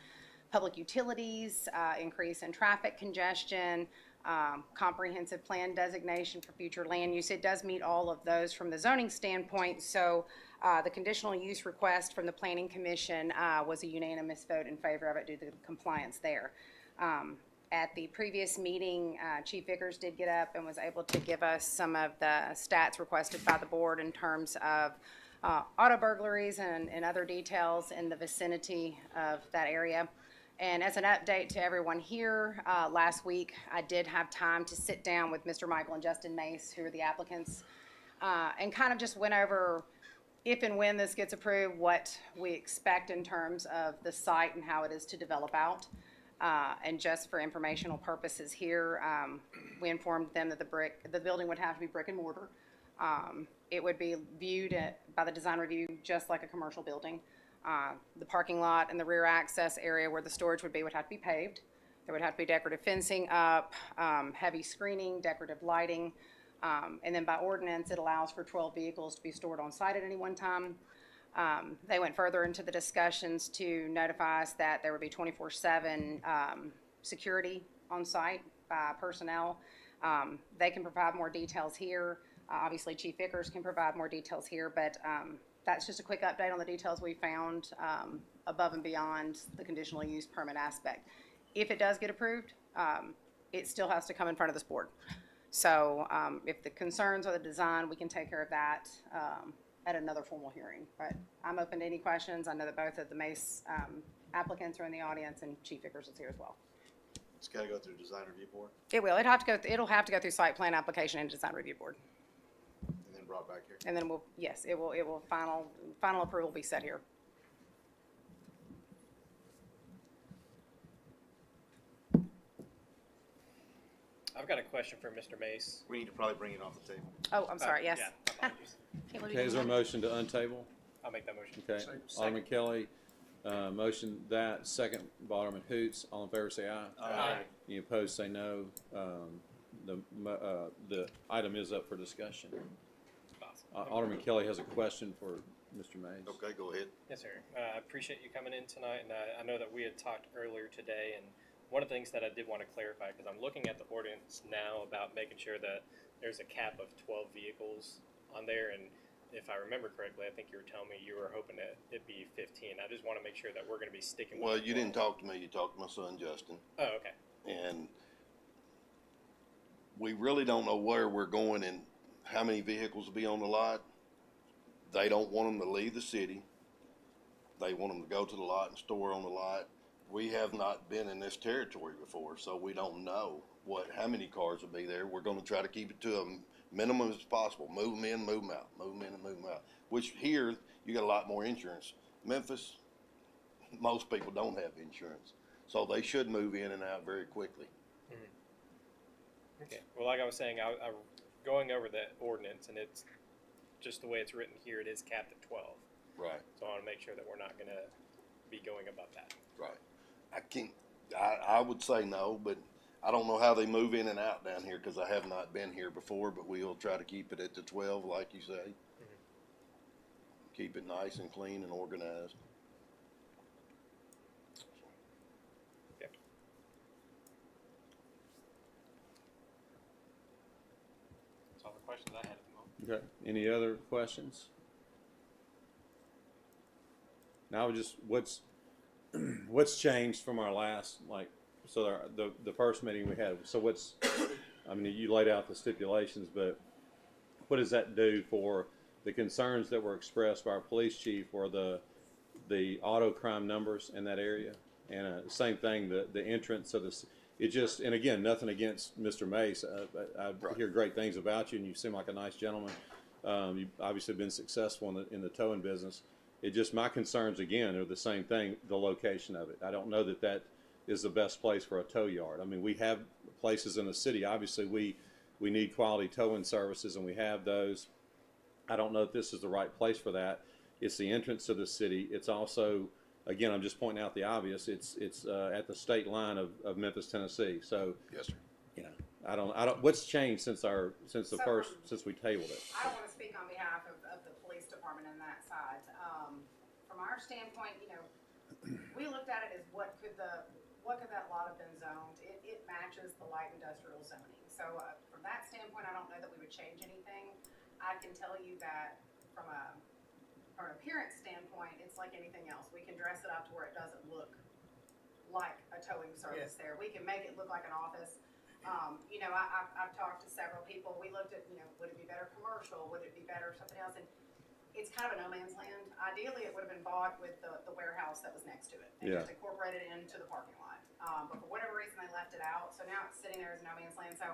public utilities, increase in traffic congestion, comprehensive plan designation for future land use. It does meet all of those from the zoning standpoint, so the conditional use request from the Planning Commission was a unanimous vote in favor of it due to the compliance there. At the previous meeting, Chief Vickers did get up and was able to give us some of the stats requested by the board in terms of auto burglaries and other details in the vicinity of that area. And as an update to everyone here, last week I did have time to sit down with Mr. Michael and Justin Mace, who are the applicants, and kind of just went over if and when this gets approved, what we expect in terms of the site and how it is to develop out. And just for informational purposes here, we informed them that the building would have to be brick and mortar. It would be viewed by the design review just like a commercial building. The parking lot and the rear access area where the storage would have to be paved. There would have to be decorative fencing up, heavy screening, decorative lighting. And then by ordinance, it allows for 12 vehicles to be stored on site at any one time. They went further into the discussions to notify us that there would be 24/7 security on site by personnel. They can provide more details here. Obviously, Chief Vickers can provide more details here, but that's just a quick update on the details we found above and beyond the conditional use permit aspect. If it does get approved, it still has to come in front of this board. So if the concerns are the design, we can take care of that at another formal hearing. But I'm open to any questions. I know that both of the Mace applicants are in the audience, and Chief Vickers is here as well. It's gotta go through design review board It will. It'll have to go through site plan application and design review board. and then brought back here. And then it will, final approval will be set here. I've got a question for Mr. Mace. We need to probably bring it off the table. Oh, I'm sorry, yes. Yeah, apologies. Can't believe Okay, you is there a did motion to untable? I'll make that motion. Okay, Alderman Kelly, motion that, second by Alderman Hoots. All in favor say aye. Aye. Any opposed say no. The item is up for discussion. Alderman Kelly has a question for Mr. Mays. Okay, go ahead. Yes, sir. I appreciate you coming in tonight, and I know that we had talked earlier today, and one of the things that I did want to clarify, because I'm looking at the ordinance now about making sure that there's a cap of 12 vehicles on there, and if I remember correctly, I think you were telling me you were hoping that it'd be 15. I just want to make sure that we're going to be sticking with Well, the you didn't 12. talk to me, you talked to my son Justin, Oh, okay. and we really don't know where we're going and how many vehicles will be on the lot. They don't want them to leave the city. They want them to go to the lot and store on the lot. we have not been in this territory before, so we don't know how many cars will be there. We're gonna try to keep it to a minimum as possible. Move them in, move them out, move them in and move them out. Which here, you got a lot more insurance. Memphis, most people don't have insurance, so they should move in and out very quickly. Okay. Well, like I was saying, I'm going over the ordinance, and it's just the way it's written here. It is capped at 12. Right. So I want to make sure that we're not going to be going above that. Right. I would say no, but I don't know how they move in and out down here because I have not been here before, but we'll try to keep it at the 12, like you say. Keep it nice and clean and organized. Okay. That's all the questions I had at the moment. Okay, any other questions? Now, what's changed from our last, the first meeting we had? So I mean, you laid out the stipulations, but what does that do for the concerns that were expressed by our police chief or the auto crime numbers in that area? And same thing, the entrance of and again, nothing against Mr. Mace. I hear great things about you, and you seem like a nice gentleman. You've obviously been successful in the towing business. My concerns again are the same thing, the location of it. I don't know that is the best place for a tow yard. I mean, we have places in the city, obviously we need quality towing services, and we have those. I don't know if this is the right place for that. It's the entrance to the city. It's also, again, I'm just pointing out the obvious. It's at the state line of Memphis, Tennessee. So, Yes, sir. you know, I don't. What's changed since we tabled it? I don't want to speak on behalf of the police department in that side. From our standpoint, we looked at it as what could that lot have been zoned. It matches the light industrial zoning. So from that standpoint, I don't know that we would change anything. I can tell you that from an appearance standpoint, it's like anything else. We can dress it up to where it doesn't look like a towing service there. We can make it look like an office. I've talked to several people. We looked at, would it be better commercial? Would it be better something else? And it's kind of a no man's land. Ideally, it would have been bought with the warehouse that was next to it and just incorporated into the parking lot. But for whatever reason, they left it out. So now it's sitting there as a no man's land. So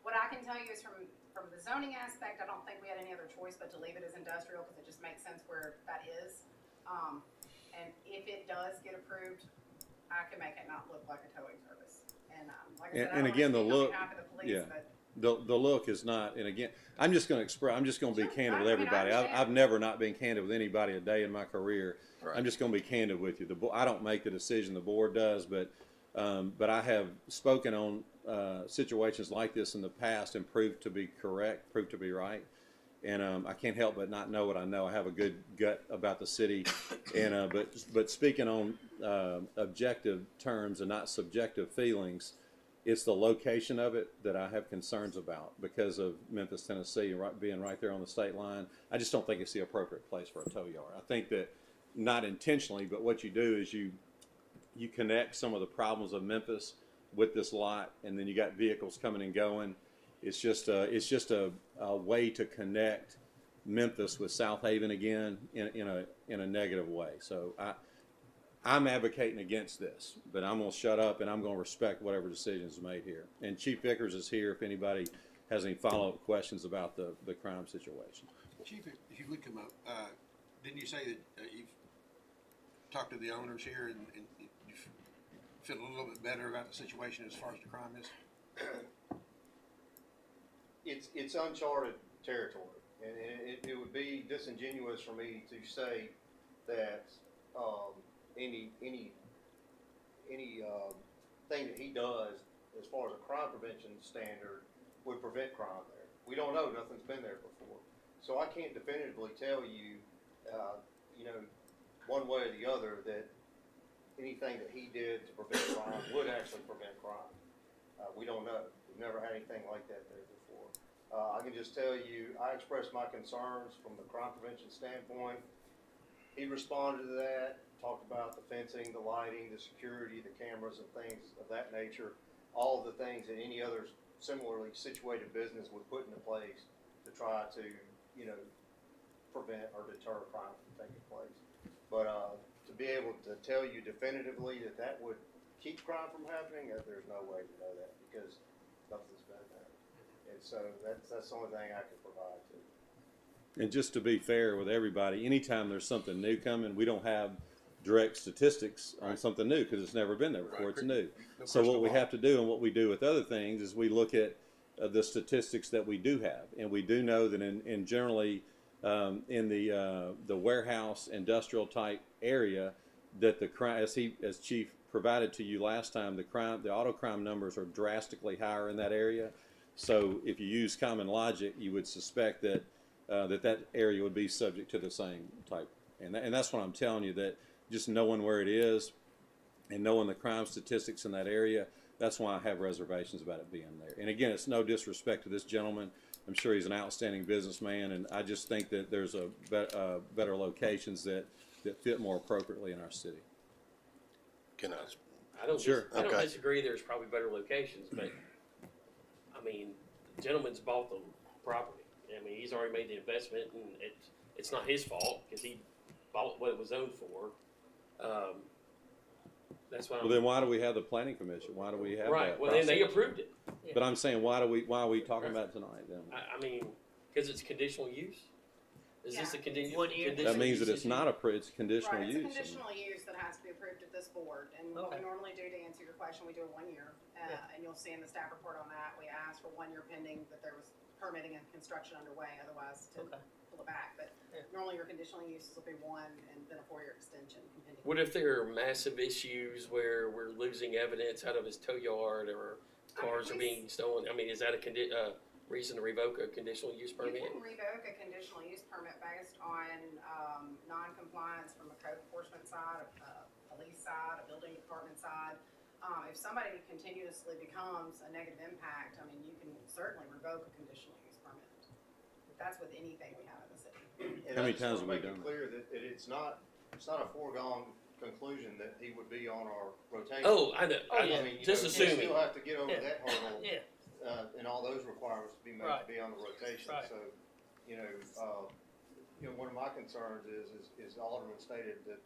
what I can tell you is from the zoning aspect, I don't think we had any other choice but to leave it as industrial because it just makes sense where that is. And if it does get approved, I can make it not look like a towing service. And like I said, And again, the look, police, but the look is not. And again, I'm just going to be candid with everybody. I've never not been candid with anybody a day in my career. Right. I'm just going to be candid with you. I don't make the decision; the board does. But I have spoken on situations like this in the past and proved to be correct, proved to be right. And I can't help but not know what I know. I have a good gut about the city, and but speaking on objective terms and not subjective feelings, it's the location of it that I have concerns about because of Memphis, Tennessee, being right there on the state line. I just don't think it's the appropriate place for a tow yard. I think that not intentionally, but what you do is you connect some of the problems of Memphis with this lot, and then you got vehicles coming and going. It's just a way to connect Memphis with South Haven again in a negative way. So I'm advocating against this, but I'm going to shut up and I'm going to respect whatever decision is made here. And Chief Vickers is here if anybody has any follow-up questions about the crime situation. Chief, if you would come up, didn't you say that you've talked to the owners here and you feel a little bit better about the situation as far as the crime is? It's uncharted territory, and it would be disingenuous for me to say that any thing that he does as far as a crime prevention standard would prevent crime there. We don't know; nothing's been there before, so I can't definitively tell you, one way or the other that anything that he did to prevent crime would actually prevent crime. We don't know. We've never had anything like that there before. I can just tell you, I expressed my concerns from the crime prevention standpoint. He responded to that, talked about the fencing, the lighting, the security, the cameras, and things of that nature. All of the things that any other similarly situated business would put into place to try to, prevent or deter crime from taking place. But to be able to tell you definitively that that would keep crime from happening, there's no way to know that because nothing's been there. And so that's the only thing I can provide to you. And just to be fair with everybody, anytime there's something new coming, we don't have direct statistics on something new because it's never been there before. It's new. No So what crystal we ball. have to do and what we do with other things is we look at the statistics that we do have. And we do know that in generally in the warehouse industrial type area that the crime, as Chief provided to you last time, the auto crime numbers are drastically higher in that area. So if you use common logic, you would suspect that that area would be subject to the same type. And that's what I'm telling you, that just knowing where it is and knowing the crime statistics in that area, that's why I have reservations about it being there. And again, it's no disrespect to this gentleman. I'm sure he's an outstanding businessman, and I just think that there's better locations that fit more appropriately in our city. Can I? I don't, Sure. I don't Okay. disagree, there's probably better locations, but, I mean, the gentleman's bought the property. I mean, he's already made the investment, and it's not his fault, because he bought what it was zoned for. That's why Well, then why do we have the planning commission? Why do we have right, that well, then they process? approved it. But I'm saying, why are we talking about it tonight then? I mean, because it's conditional use? Is this a Yeah. conditional? 1 year. That means that it's not it's conditional Right, use. it's a conditional use that has to be approved at this board, and what we Okay. normally do, to answer your question, we do a 1 year. Yeah. And you'll see in the staff report on that, we asked for 1 year pending, that there was permitting and construction underway, otherwise to Okay. pull it back. But Yeah. normally your conditional uses will be 1 and then a 4-year extension. pending. What if there are massive issues where we're losing evidence out of his tow yard or cars are being stolen? I mean, is that a reason to revoke a conditional use You permit? can revoke a conditional use permit based on non-compliance from a code enforcement side, a police side, a building department side. If somebody continuously becomes a negative impact, I mean, you can certainly revoke a conditional use permit. That's with anything we have in the city. And How I many just times wanna have we make it done clear that it's not a foregone conclusion that he would be on our rotation. Oh, I know. Oh, yeah. I mean, you Just know, assuming. You still have to get over Yeah. that hurdle. Yeah. And all those requirements to be made Right. to be on the rotation. Right. So, one of my concerns is Alderman stated that,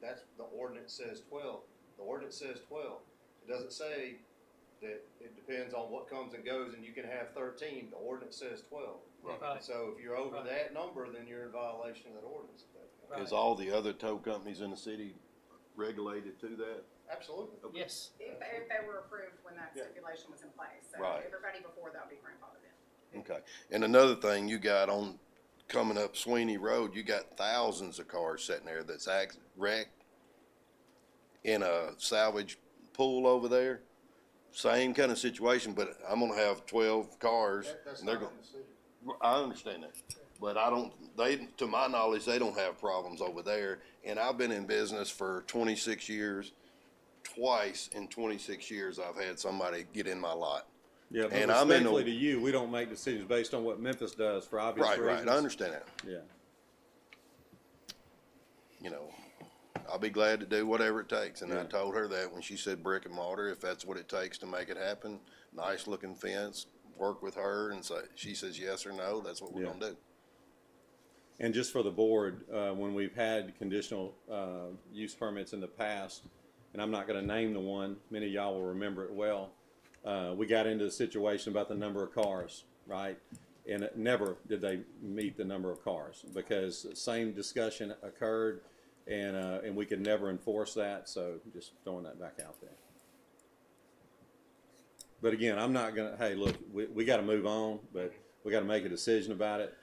that's, the ordinance says 12. The ordinance says 12. It doesn't say that it depends on what comes and goes and you can have 13. The ordinance says 12. Right. So if you're over Right. that number, then you're in violation of that ordinance at that point. Is all the other tow companies in the city regulated to that? Absolutely. Yes. If they were approved when that Yeah. stipulation was in place, so Right. everybody before that would be grandfathered in. Okay. And another thing you got on coming up Sweeney Road, you got thousands of cars sitting there that's wrecked in a salvage pool over there. Same kind of situation, but I'm gonna have 12 cars. That's and they're not gonna. in the city. I understand that, but to my knowledge, they don't have problems over there. And I've been in business for 26 years. Twice in 26 years, I've had somebody get in my lot. Yeah, but And I'm in respectfully the- to you, we don't make decisions based on what Memphis does for obvious Right, reasons. right, I understand that. Yeah. I'll be glad to do whatever it takes. And I Yeah. told her that when she said brick and mortar, if that's what it takes to make it happen, nice looking fence, work with her and say, she says yes or no, that's what we're Yeah. gonna do. And just for the board, when we've had conditional use permits in the past, and I'm not going to name the one, many of y'all will remember it well, we got into a situation about the number of cars, right? And never did they meet the number of cars because the same discussion occurred, and we could never enforce that. So just throwing that back out there. But again, I'm not gonna. Hey, look, we got to move on, but we got to make a decision about it.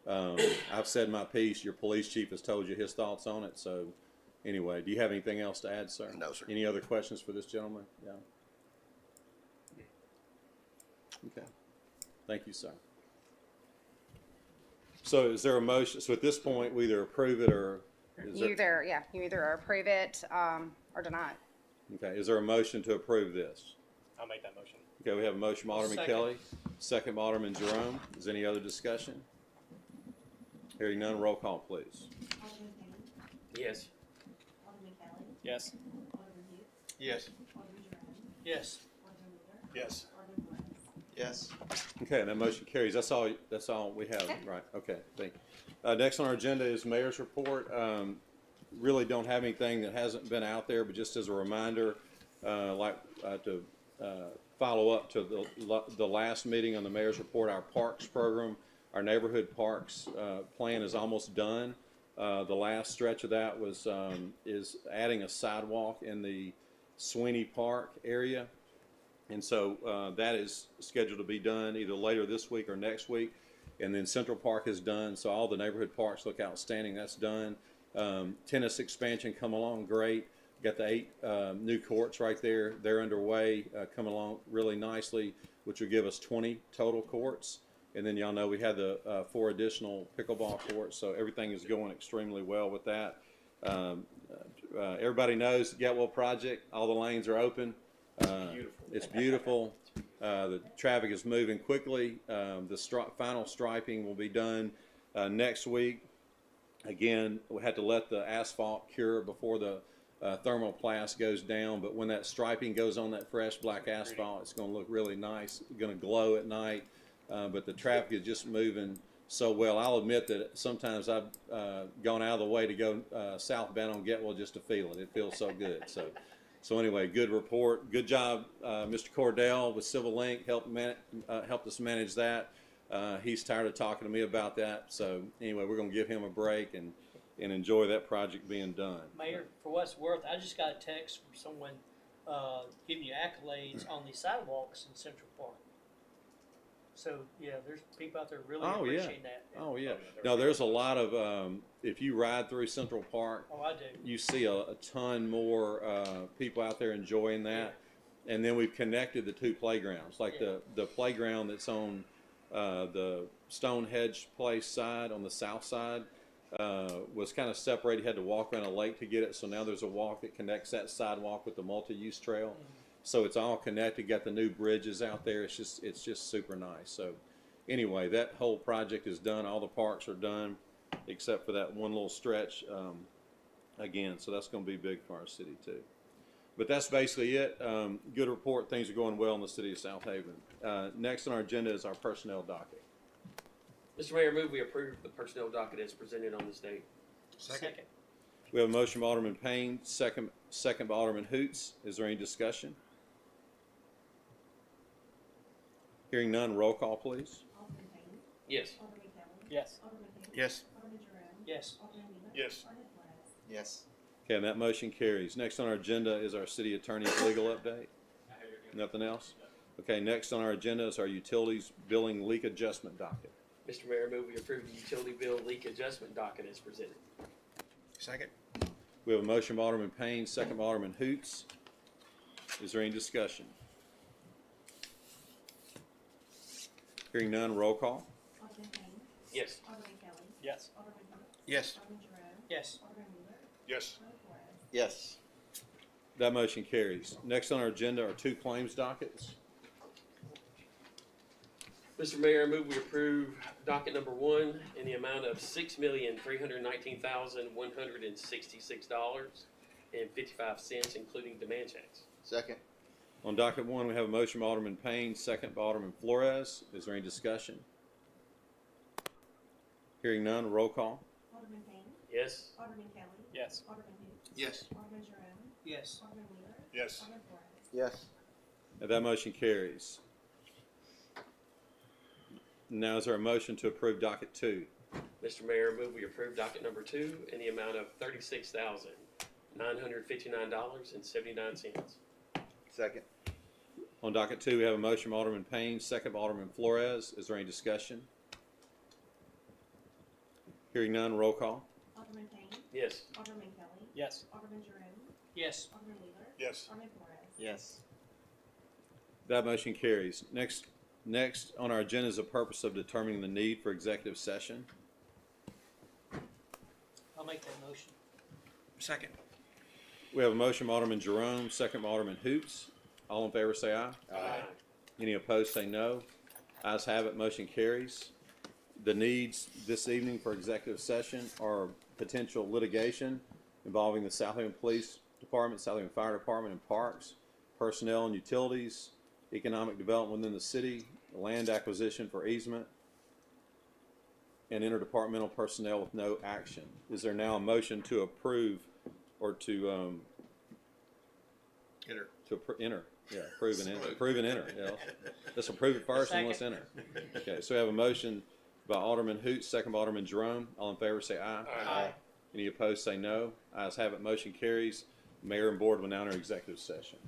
I've said my piece. Your police chief has told you his thoughts on it. So, anyway, do you have anything else to add, sir? No, sir. Any other questions for this gentleman? Yeah. Okay. Thank you, sir. So, is there a motion? So, at this point, we either approve it or is You there? either approve it or deny it. Okay. Is there a motion to approve this? I'll make that motion. Okay, we have a motion by Alderman Second. Kelly, second by Alderman Jerome. Is there any other discussion? Hearing none, roll call, please. Alderman Payne. Yes. Alderman Kelly. Yes. Alderman Hughes. Yes. Alderman Jerome. Yes. Alderman Wheeler. Yes. Alderman Flores. Yes. Okay, that motion carries. That's all we have, right? Okay, thank you. Next on our agenda is mayor's report. really don't have anything that hasn't been out there, but just as a reminder, to follow up to the last meeting on the mayor's report, our parks program, our neighborhood parks plan is almost done. The last stretch of that was is adding a sidewalk in the Sweeney Park area. And so that is scheduled to be done either later this week or next week. And then Central Park is done, so all the neighborhood parks look outstanding. That's done. Tennis expansion come along great. Got the 8 new courts right there. They're underway, coming along really nicely, which will give us 20 total courts. And then y'all know we had the 4 additional pickleball courts, so everything is going extremely well with that. Everybody knows the Getwell project. All the lanes are open. It's beautiful. The traffic is moving quickly. The final striping will be done next week. Again, we had to let the asphalt cure before the thermoplast goes down, but when that striping goes on that fresh black asphalt, it's going to look really nice. It's going to glow at night, but the traffic is just moving so well. I'll admit that sometimes I've gone out of the way to go southbound on Getwell just to feel it. It feels so good. So anyway, good report. Good job, Mr. Cordell with Civil Link helped us manage that. He's tired of talking to me about that. So anyway, we're going to give him a break and enjoy that project being done. Mayor, for what's worth, I just got a text from someone giving you accolades on the sidewalks in Central Park. So yeah, there's people out there really appreciating that. Oh yeah. No, there's a lot of if you ride through Central Park, Oh, I do. you see a ton more people out there enjoying that. And then we've connected the 2 playgrounds, like the playground that's on the Stonehenge Place side on the south side was kind of separated. You had to walk around a lake to get it. So now there's a walk that connects that sidewalk with the multi-use trail. Mm-hmm. So it's all connected. Got the new bridges out there. It's just super nice. So anyway, that whole project is done. All the parks are done, except for that one little stretch again. So that's going to be big for our city too. But that's basically it. Good report. Things are going well in the city of South Haven. Next on our agenda is our personnel docket. Mr. Mayor, move we approve the personnel docket as presented on this date. Second. We have a motion by Alderman Payne, second by Alderman Hoots. Is there any discussion? Hearing none, roll call, please. Alderman Payne. Yes. Alderman Kelly. Yes. Alderman Hoots. Yes. Alderman Jerome. Yes. Alderman Wheeler. Yes. Alderman Flores. Yes. Okay, and that motion carries. Next on our agenda is our city attorney's legal update. Nothing else? Okay, next on our agenda is our utilities billing leak adjustment docket. Mr. Mayor, move we approve the utility bill leak adjustment docket as presented. Second. We have a motion by Alderman Payne, second by Alderman Hoots. Is there any discussion? Hearing none, roll call. Alderman Payne. Yes. Alderman Kelly. Yes. Alderman Hoots. Yes. Alderman Jerome. Yes. Alderman Wheeler. Yes. Alderman Flores. Yes. That motion carries. Next on our agenda are 2 claims dockets. Mr. Mayor, I move we approve docket number 1 in the amount of $6,319,166.55, including demand checks. Second. On docket 1, we have a motion by Alderman Payne, second by Alderman Flores. Is there any discussion? Hearing none, roll call. Alderman Payne. Yes. Alderman Kelly. Yes. Alderman Hoots. Yes. Alderman Jerome. Yes. Alderman Wheeler. Yes. Alderman Flores. Yes. That motion carries. Now is there a motion to approve docket 2? Mr. Mayor, I move we approve docket number 2 in the amount of $36,959.79. Second. On docket 2, we have a motion by Alderman Payne, second by Alderman Flores. Is there any discussion? Hearing none, roll call. Alderman Payne. Yes. Alderman Kelly. Yes. Alderman Jerome. Yes. Alderman Wheeler. Yes. Alderman Flores. Yes. That motion carries. Next on our agenda is the purpose of determining the need for executive session. I'll make that motion. Second. We have a motion by Alderman Jerome, second by Alderman Hoots. All in favor say aye. Aye. Any opposed say no. Ayes have it, motion carries. The needs this evening for executive session are potential litigation involving the South Haven Police Department, South Haven Fire Department, and Parks, personnel and utilities, economic development within the city, land acquisition for easement, and interdepartmental personnel with no action. Is there now a motion to approve or to, Enter. enter? Yeah, approve and enter. Approve and enter. Yeah. Let's approve it first and let's enter. Okay, so we have a motion by Alderman Hoot, second by Alderman Jerome. All in favor say aye. Aye. Any opposed say no. Ayes have it, motion carries. Mayor and board will now enter executive session.